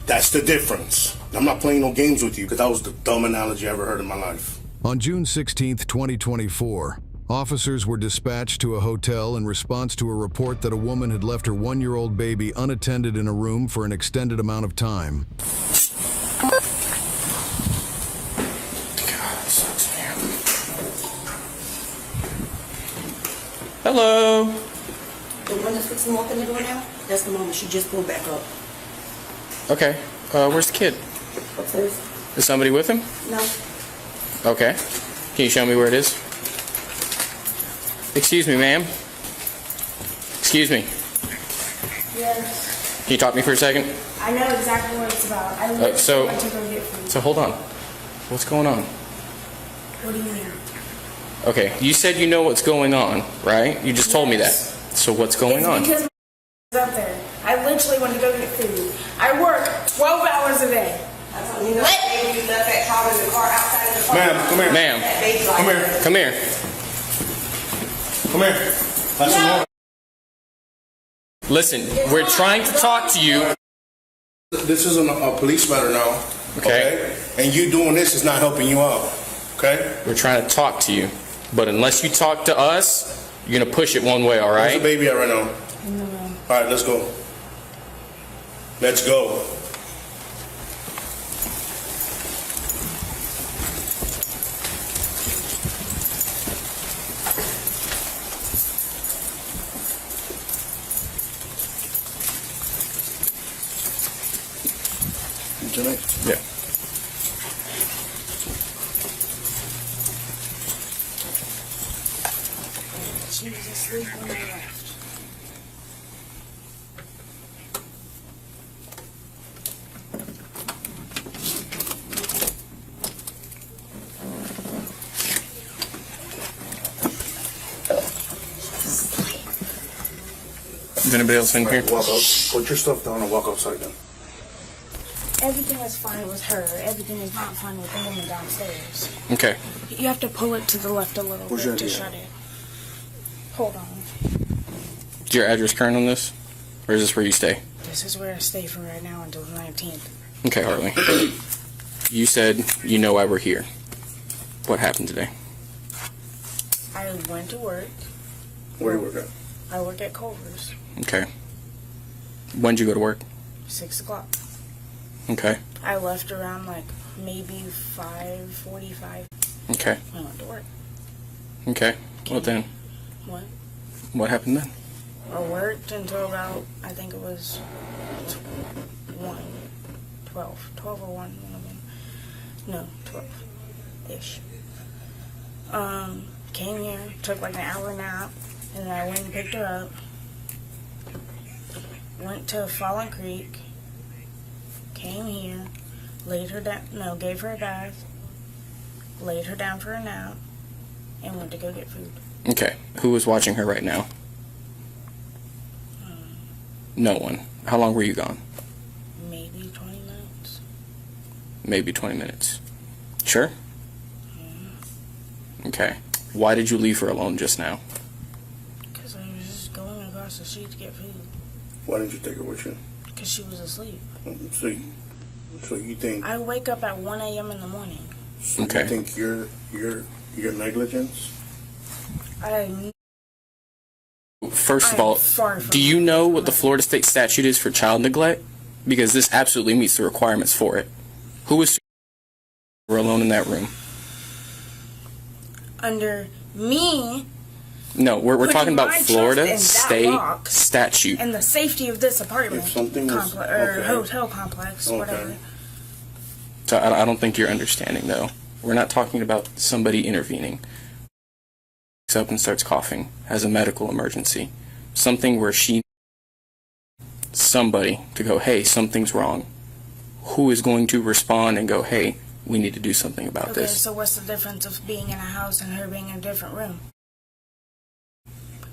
That's the difference. I'm not playing no games with you because that was the dumb analogy I ever heard in my life. On June 16th, 2024, officers were dispatched to a hotel in response to a report that a woman had left her 1-year-old baby unattended in a room for an extended amount of time. God, that sucks, man. Hello. The one that's fixing to walk in the door now, that's the mama. She just pulled back up. Okay. Where's the kid? Upstairs? Is somebody with him? No. Okay. Can you show me where it is? Excuse me, ma'am. Excuse me. Yes. Can you talk to me for a second? I know exactly what it's about. I went to go get food. So hold on. What's going on? What do you mean? Okay. You said you know what's going on, right? You just told me that. So what's going on? Because my up there. I literally went to go get food. I work 12 hours a day. You know, what? You left that child in the car outside of the car. Ma'am, come here. Ma'am. That baby like Come here. Come here. Come here. That's the Lord. Listen, we're trying to talk to you. This isn't a police matter now. Okay. And you doing this is not helping you out. Okay? We're trying to talk to you. But unless you talk to us, you're going to push it one way, all Where's the right? baby at right now? All right, let's go. Let's go. Yeah. She was asleep when I left. Is anybody else in here? Walk out. Put your stuff down and walk outside then. Everything is fine with her. Everything is not fine with the woman downstairs. Okay. You have to pull it to the left a little Where's bit your to idea? shut it. Hold on. Is your address current on this? Or is this where you stay? This is where I stay for right now until the 19th. Okay, Harley. You said you know why we're here. What happened today? I went to work. Where do you work at? I work at Culver's. Okay. When'd you go to work? 6 o'clock. Okay. I left around like maybe 5:45. Okay. I went to work. Okay. Well then, What? what happened then? I worked until about, I think it was 1, 12 or 1 of them. No, 12-ish. Came here, took like an hour nap, and then I went and picked her up. Went to Fallen Creek. Came here, laid her down, gave her a bath, laid her down for a nap, and went to go get food. Okay. Who is watching her right now? No one. How long were you gone? Maybe 20 minutes. Maybe 20 minutes. Sure? Okay. Why did you leave her alone just now? Because I was just going across the street to get food. Why didn't you take her with you? Because she was asleep. So you think? I wake up at 1 a.m. in the morning. So Okay. You think your negligence? First of I'm all, far from do you know what the Florida state statute is for child neglect? Because this absolutely meets the requirements for it. Who was alone in that room? Under me No, we're Putting talking about my trust Florida in that state box statute. and the safety of this apartment If something was- okay. hotel complex, Okay. whatever. So I don't think you're understanding, though. We're not talking about somebody intervening. Wakes up and starts coughing, has a medical emergency, something where somebody to go, hey, something's wrong. Who is going to respond and go, hey, we need to do something about Okay, this? so what's the difference of being in a house and her being in a different room?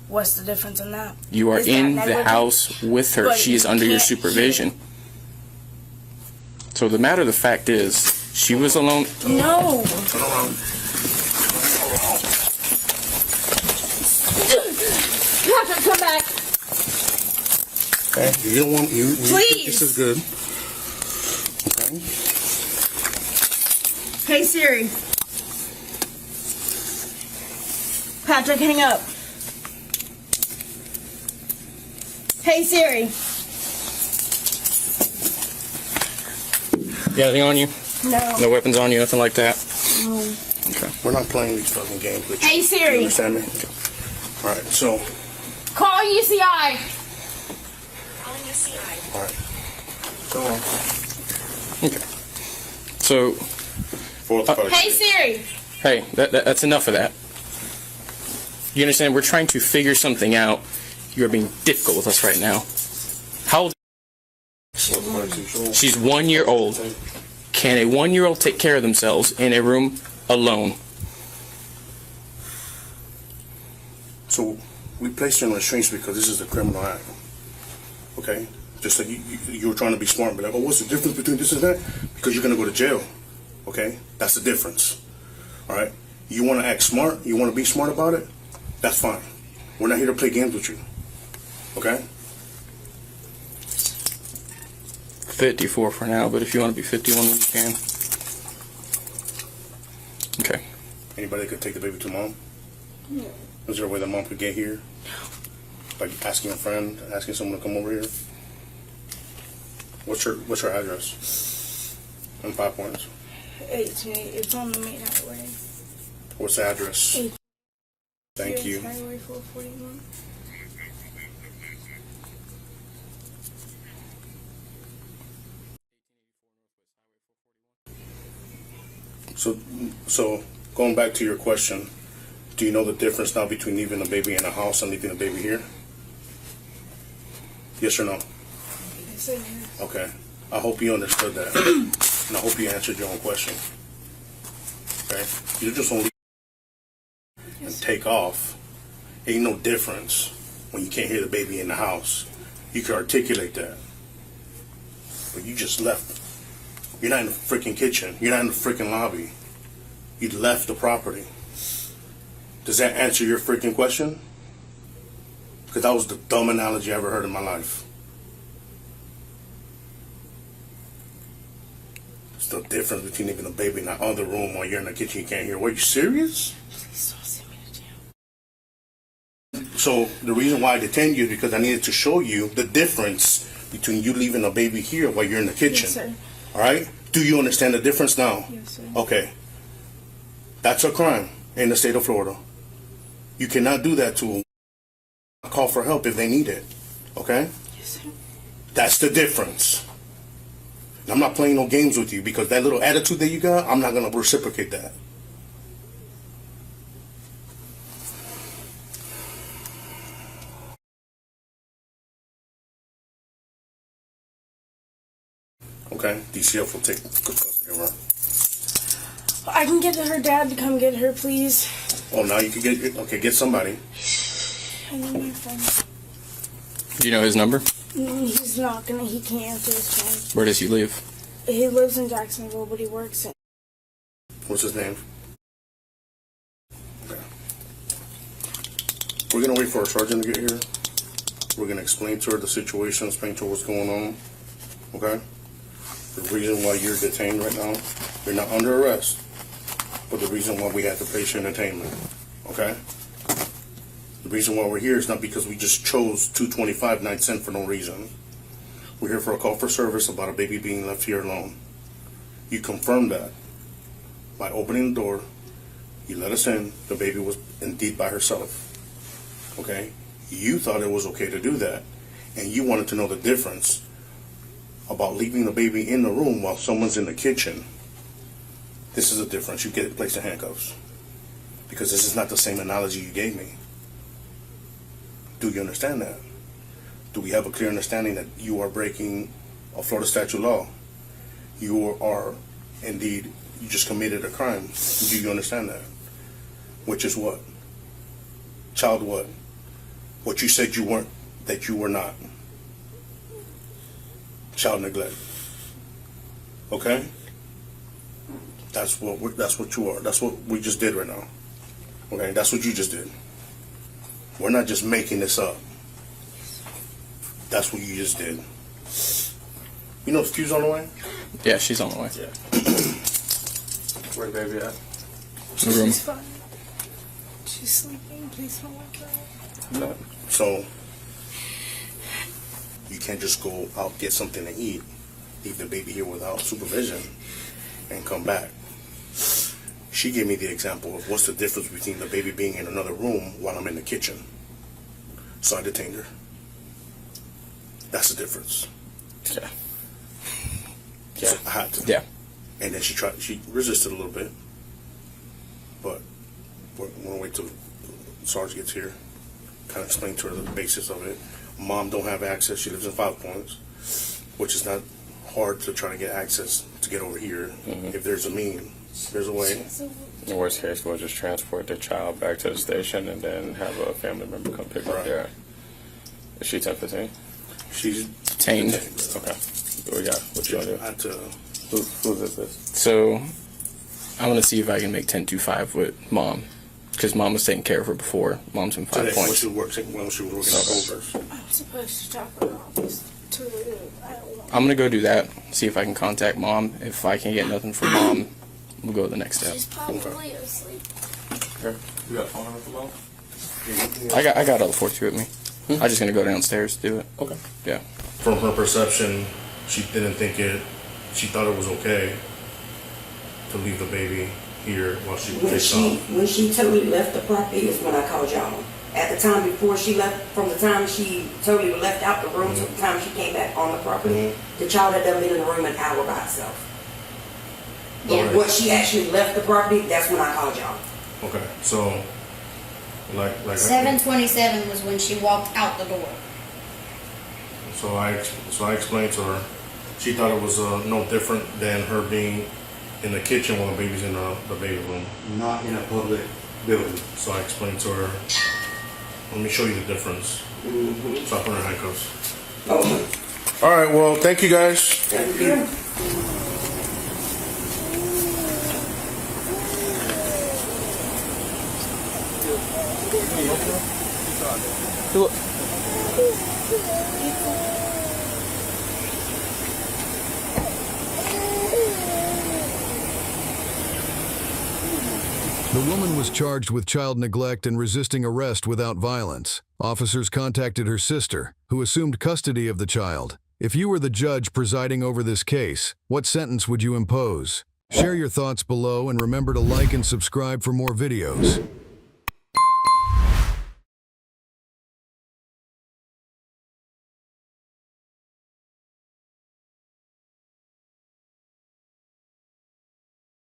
What's the difference in that? You are Is that in the negligent? house with her. But She is you under your can't supervision. So the matter of the fact is, she was alone. No. Patrick, come back. Okay. You don't want you think Please. this is good. Okay. Hey Siri. Patrick, hang up. Hey Siri. You got anything on you? No. No weapons on you, nothing like that? No. Okay. We're not playing these fucking games with you. Hey Siri. You understand me? Okay. All right, so, Call UCI. all right. Go on. Okay. So, Fourth part. Hey Siri. hey, that's enough of that. You understand? We're trying to figure something out. You're being difficult with us right now. How old? She's 1 year old. Can a 1 year old take care of themselves in a room alone? So, we placed her in restraints because this is a criminal act. Okay? Just like you were trying to be smart and be like, oh, what's the difference between this and that? Because you're going to go to jail. Okay? That's the difference. All right? You want to act smart? You want to be smart about it? That's fine. We're not here to play games with you. Okay? 54 for now, but if you want to be 51, then you can. Okay. Anybody could take the baby to mom? No. Is there a way the mom could get here? Like asking a friend, asking someone to come over here? What's her address? In 5 Points. 18. It's on the main highway. What's the address? Thank you. Highway 441. So going back to your question, do you know the difference now between leaving a baby in a house and leaving a baby here? Yes or no? Yes, I am. Okay. I hope you understood that. And I hope you answered your own question. Okay? You just want to leave and take off. Ain't no difference when you can't hear the baby in the house. You can articulate that. But you just left. You're not in the freaking kitchen. You're not in the freaking lobby. You left the property. Does that answer your freaking question? Because that was the dumb analogy I ever heard in my life. It's the difference between leaving a baby in the other room while you're in the kitchen you can't hear. Were you serious? Please don't send me to jail. So the reason why I detained you is because I needed to show you the difference between you leaving a baby here while you're in the kitchen. Yes, sir. All right? Do you understand the difference now? Yes, sir. Okay. That's a crime in the state of Florida. You cannot do that to a call for help if they need it. Okay? Yes, sir. That's the difference. And I'm not playing no games with you because that little attitude that you got, I'm not going to reciprocate that. Okay? DCF will take good custody of her. I can get her dad to come get her, please. Oh, now you can get somebody. I need my phone. Do you know his number? He's not gonna. He can't answer his phone. Where does he live? He lives in Jacksonville, but he works in. What's his name? Okay. We're going to wait for our sergeant to get here. We're going to explain to her the situation, explain to her what's going on. Okay? The reason why you're detained right now, you're not under arrest, but the reason why we have to place you in detainment. Okay? The reason why we're here is not because we just chose 225 9 for no reason. We're here for a call for service about a baby being left here alone. You confirmed that by opening the door. You let us in. The baby was indeed by herself. Okay? You thought it was okay to do that, and you wanted to know the difference about leaving the baby in the room while someone's in the kitchen. This is a difference. You get placed in handcuffs because this is not the same analogy you gave me. Do you understand that? Do we have a clear understanding that you are breaking a Florida statute law? You are indeed, you just committed a crime. Do you understand that? Which is what? Child what? What you said you weren't, that you were not. Child neglect. Okay? That's what you are. That's what we just did right now. Okay? That's what you just did. We're not just making this up. That's what you just did. You know the fuse on the way? Yeah, she's on the way. Yeah. Where the baby at? In the room. She's fine. She's sleeping. Please don't wake her up. So you can't just go out get something to eat, leave the baby here without supervision, and come back. She gave me the example of what's the difference between the baby being in another room while I'm in the kitchen. So I detained her. That's the difference. Yeah. So I had to. Yeah. And then she resisted a little bit. But we're going to wait till Sarge gets here. Kind of explain to her the basis of it. Mom don't have access. She lives in 5 Points, which is not hard to try to get access to get over here. If there's a mean, there's a way. In the worst case, we'll just transport the child back to the station and then have a family member come pick her up there. Is she 10-15? She's Detained. Okay. What we got? What you want to do? I had to. Who is this? So I'm gonna see if I can make 10-5 with mom, because mom was taking care of her before. Mom's in 5 Today, when Points. she was working at Culver's. I'm supposed to drop her off. It's too late. I don't want. I'm gonna go do that. See if I can contact mom. If I can't get nothing from mom, we'll go to the next step. She's probably asleep. Okay. You got a phone number for mom? I got all the 42 with me. I'm just gonna go downstairs to do it. Okay. Yeah. From her perception, she didn't think it. She thought it was okay to leave the baby here while she was When she totally left the property is when I called y'all. At the time before she left, from the time she totally left out the room to the time she came back on the property, the child had done been in the room an hour by itself. And what she actually left the property, that's when I called y'all. Okay, so like 7:27 was when she walked out the door. So I explained to her. She thought it was no different than her being in the kitchen while the baby's in the baby room. Not in a public building. So I explained to her. Let me show you the difference. So I put her in handcuffs. Okay. All right. Well, thank you guys. Thank you. The woman was charged with child neglect and resisting arrest without violence. Officers contacted her sister, who assumed custody of the child. If you were the judge presiding over this case, what sentence would you impose? Share your thoughts below and remember to like and subscribe for more videos.